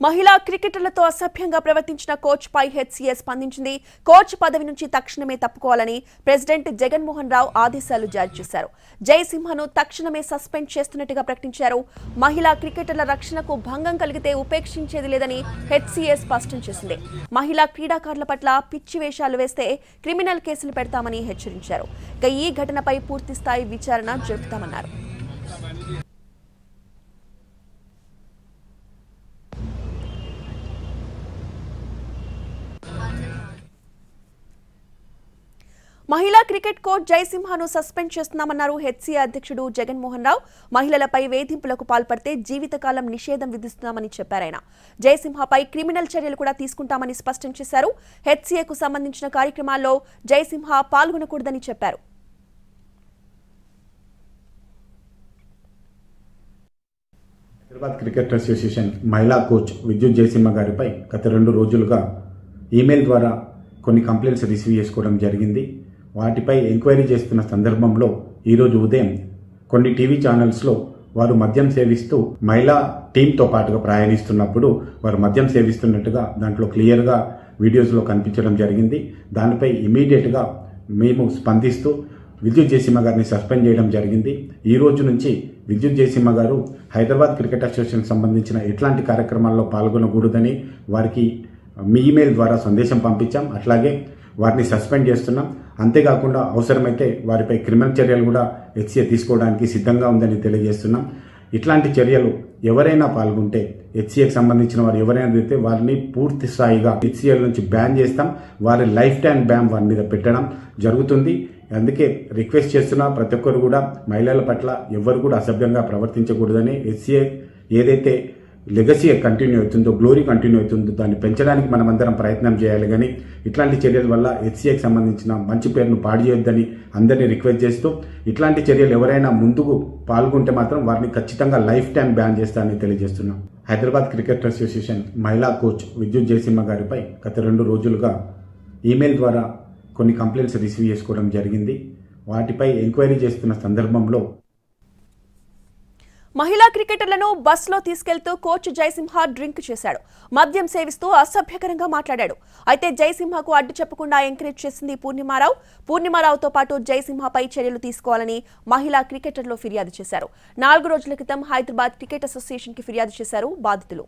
మహిళా క్రికెటర్లతో అసభ్యంగా ప్రవర్తించిన కోచ్ పై హెచ్సీఏ స్పందించింది. కోచ్ పదవి నుంచి తక్షణమే తప్పుకోవాలని ప్రెసిడెంట్ జగన్మోహన్ రావు ఆదేశాలు జారీ చేశారు. జయసింహను తక్షణమే సస్పెండ్ చేస్తున్నట్టుగా ప్రకటించారు. మహిళా క్రికెటర్ల రక్షణకు భంగం కలిగితే ఉపేక్షించేది లేదని హెచ్సీఏ స్పష్టం చేసింది. మహిళా క్రీడాకారుల పట్ల పిచ్చి వేషాలు వేస్తే క్రిమినల్ కేసులు పెడతామని హెచ్చరించారు. ఈ ఘటనపై పూర్తిస్థాయి విచారణ జరుపుతామన్నారు. మహిళా క్రికెట్ కోచ్ జయసింహను సస్పెండ్ చేస్తున్నామన్నారు హెచ్సీఏ అధ్యక్షుడు జగన్మోహన్ రావు. మహిళలపై వేధింపులకు పాల్పడితే జీవితకాలం నిషేధం విధిస్తున్నామని చెప్పారాయన. జయసింహపై క్రిమినల్ చర్యలు కూడా తీసుకుంటామని స్పష్టం చేశారు. హెచ్సీఏకు సంబంధించిన కార్యక్రమాల్లో జయసింహ పాల్గొనకూడదని చెప్పారు. హైదరాబాద్ క్రికెట్ అసోసియేషన్ మహిళా కోచ్ విద్యుత్ జయసింహ గారిపై గత 2 రోజులుగా ఈమెయిల్ ద్వారా కొన్ని కంప్లైంట్స్ రిసీవ్ చేసుకోవడం జరిగింది. వాటిపై ఎంక్వైరీ చేస్తున్న సందర్భంలో ఈరోజు ఉదయం కొన్ని టీవీ ఛానల్స్లో వారు మద్యం సేవిస్తూ మహిళా టీంతో పాటుగా ప్రయాణిస్తున్నప్పుడు వారు మద్యం సేవిస్తున్నట్టుగా దాంట్లో క్లియర్గా వీడియోస్లో కనిపించడం జరిగింది. దానిపై ఇమీడియట్గా మేము స్పందిస్తూ విద్యుత్ జయసింహ గారిని సస్పెండ్ చేయడం జరిగింది. ఈ రోజు నుంచి విద్యుత్ జయసింహ గారు హైదరాబాద్ క్రికెట్ అసోసియేషన్కి సంబంధించిన ఎట్లాంటి కార్యక్రమాల్లో పాల్గొనకూడదని వారికి మీ ఈమెయిల్ ద్వారా సందేశం పంపించాం. అట్లాగే వారిని సస్పెండ్ చేస్తున్నాం. అంతేకాకుండా అవసరమైతే వారిపై క్రిమినల్ చర్యలు కూడా హెచ్సీఏ తీసుకోవడానికి సిద్ధంగా ఉందని తెలియజేస్తున్నాం. ఇట్లాంటి చర్యలు ఎవరైనా పాల్గొంటే హెచ్సీఏకి సంబంధించిన వారు ఎవరైనా అయితే వారిని పూర్తి స్థాయిగా హెచ్సీఏ నుంచి బ్యాన్ చేస్తాం. వారి లైఫ్ టైం బ్యాన్ వారి మీద పెట్టడం జరుగుతుంది. అందుకే రిక్వెస్ట్ చేస్తున్నా ప్రతి ఒక్కరు కూడా మహిళల పట్ల ఎవరు కూడా అసభ్యంగా ప్రవర్తించకూడదని, హెచ్సీఏ ఏదైతే లెగసీ కంటిన్యూ అవుతుందో, గ్లోరీ కంటిన్యూ అవుతుందో దాన్ని పెంచడానికి మనమందరం ప్రయత్నం చేయాలి. కానీ ఇట్లాంటి చర్యల వల్ల హెచ్సీఏకి సంబంధించిన మంచి పేరును పాడు చేయొద్దని అందరినీ రిక్వెస్ట్ చేస్తూ, ఇట్లాంటి చర్యలు ఎవరైనా ముందుకు పాల్గొంటే మాత్రం వారిని ఖచ్చితంగా లైఫ్ టైం బ్యాన్ చేస్తానని తెలియజేస్తున్నాం. హైదరాబాద్ క్రికెట్ అసోసియేషన్ మహిళా కోచ్ విద్యుత్ జయసింహ గారిపై గత 2 రోజులుగా ఈమెయిల్ ద్వారా కొన్ని కంప్లైంట్స్ రిసీవ్ చేసుకోవడం జరిగింది. వాటిపై ఎంక్వైరీ చేస్తున్న సందర్భంలో మహిళా క్రికెటర్లను బస్సులో తీసుకెళ్తూ కోచ్ జయసింహ డ్రింక్ చేశాడు. మద్యం సేవిస్తూ అసభ్యకరంగా మాట్లాడాడు. అయితే జయసింహకు అడ్డు చెప్పకుండా ఎంకరేజ్ చేసింది పూర్ణిమారావు. పూర్ణిమారావుతో పాటు జయసింహపై చర్యలు తీసుకోవాలని మహిళా క్రికెటర్లు ఫిర్యాదు చేశారు. 4 రోజుల క్రితం హైదరాబాద్ క్రికెట్ అసోసియేషన్ కి ఫిర్యాదు చేశారు బాధితులు.